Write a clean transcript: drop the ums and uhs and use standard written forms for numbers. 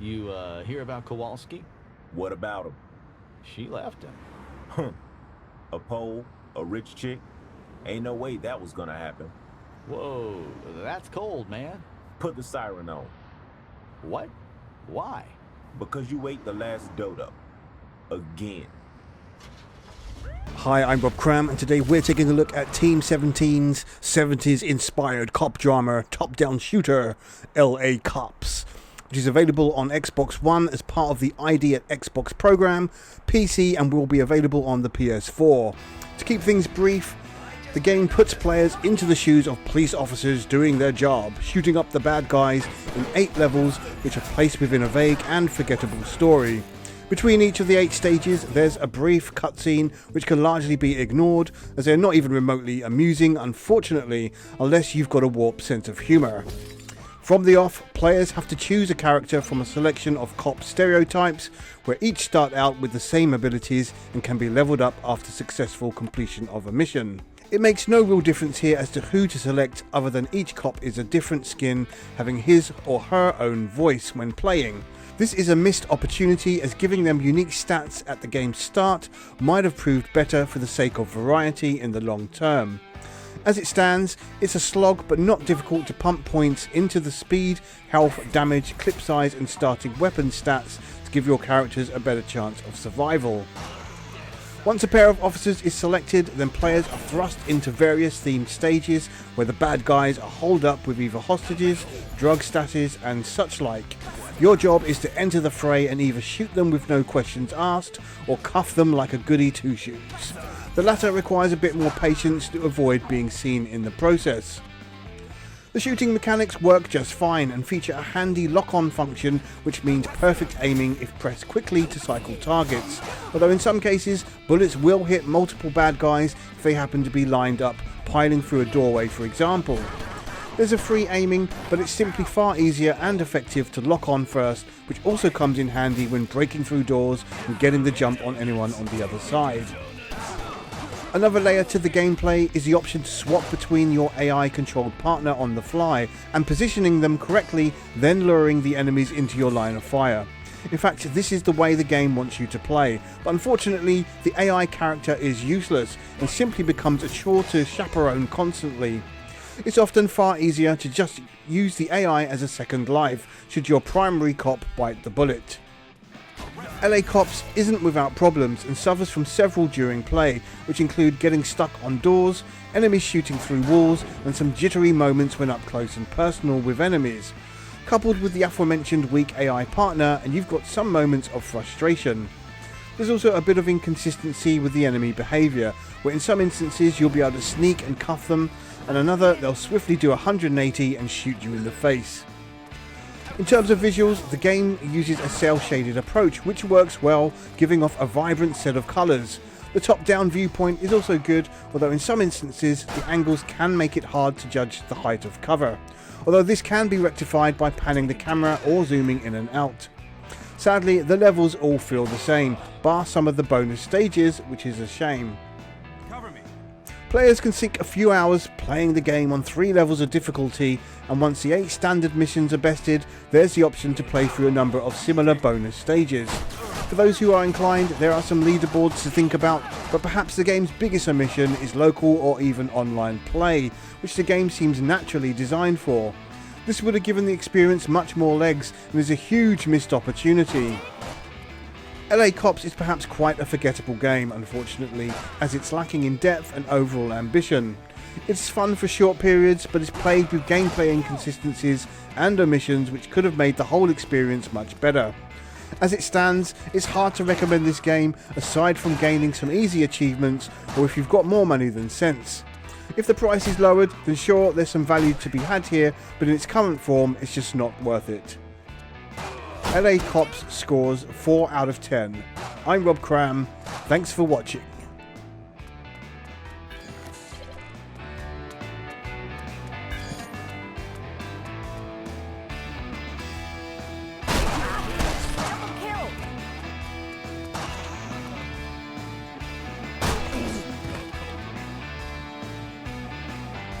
You, hear about Kowalski? What about him? She left him. Huh. A pole, a rich chick? Ain't no way that was gonna happen. Whoa, that's cold, man. Put the siren on. What? Why? Because you ate the last dodo. Again. Hi, I'm Rob Cram, and today we're taking a look at Team 17's 70s inspired cop drama top-down shooter, LA Cops, which is available on Xbox One as part of the ID at Xbox program, PC, and will be available on the PS4. To keep things brief, the game puts players into the shoes of police officers doing their job, shooting up the bad guys in 8 levels which are placed within a vague and forgettable story. Between each of the 8 stages, there's a brief cutscene which can largely be ignored, as they're not even remotely amusing, unfortunately, unless you've got a warped sense of humour. From the off, players have to choose a character from a selection of cop stereotypes, where each start out with the same abilities and can be leveled up after successful completion of a mission. It makes no real difference here as to who to select, other than each cop is a different skin, having his or her own voice when playing. This is a missed opportunity, as giving them unique stats at the game's start might have proved better for the sake of variety in the long term. As it stands, it's a slog, but not difficult to pump points into the speed, health, damage, clip size and starting weapon stats to give your characters a better chance of survival. Once a pair of officers is selected, then players are thrust into various themed stages where the bad guys are holed up with either hostages, drug stashes and such like. Your job is to enter the fray and either shoot them with no questions asked or cuff them like a goody two-shoes. The latter requires a bit more patience to avoid being seen in the process. The shooting mechanics work just fine and feature a handy lock-on function, which means perfect aiming if pressed quickly to cycle targets, although in some cases bullets will hit multiple bad guys if they happen to be lined up, piling through a doorway for example. There's a free aiming, but it's simply far easier and effective to lock on first, which also comes in handy when breaking through doors and getting the jump on anyone on the other side. Another layer to the gameplay is the option to swap between your AI-controlled partner on the fly and positioning them correctly, then luring the enemies into your line of fire. In fact, this is the way the game wants you to play, but unfortunately the AI character is useless and simply becomes a chore to chaperone constantly. It's often far easier to just use the AI as a second life, should your primary cop bite the bullet. LA Cops isn't without problems and suffers from several during play, which include getting stuck on doors, enemies shooting through walls, and some jittery moments when up close and personal with enemies. Coupled with the aforementioned weak AI partner, and you've got some moments of frustration. There's also a bit of inconsistency with the enemy behaviour, where in some instances you'll be able to sneak and cuff them, and another they'll swiftly do 180 and shoot you in the face. In terms of visuals, the game uses a cel-shaded approach, which works well, giving off a vibrant set of colours. The top-down viewpoint is also good, although in some instances the angles can make it hard to judge the height of cover, although this can be rectified by panning the camera or zooming in and out. Sadly, the levels all feel the same, bar some of the bonus stages, which is a shame. Players can sink a few hours playing the game on 3 levels of difficulty, and once the 8 standard missions are bested, there's the option to play through a number of similar bonus stages. For those who are inclined, there are some leaderboards to think about, but perhaps the game's biggest omission is local or even online play, which the game seems naturally designed for. This would have given the experience much more legs, and is a huge missed opportunity. LA Cops is perhaps quite a forgettable game, unfortunately, as it's lacking in depth and overall ambition. It's fun for short periods, but it's plagued with gameplay inconsistencies and omissions which could have made the whole experience much better. As it stands, it's hard to recommend this game, aside from gaining some easy achievements, or if you've got more money than sense. If the price is lowered, then sure, there's some value to be had here, but in its current form, it's just not worth it. LA Cops scores 4 out of 10. I'm Rob Cram, thanks for watching.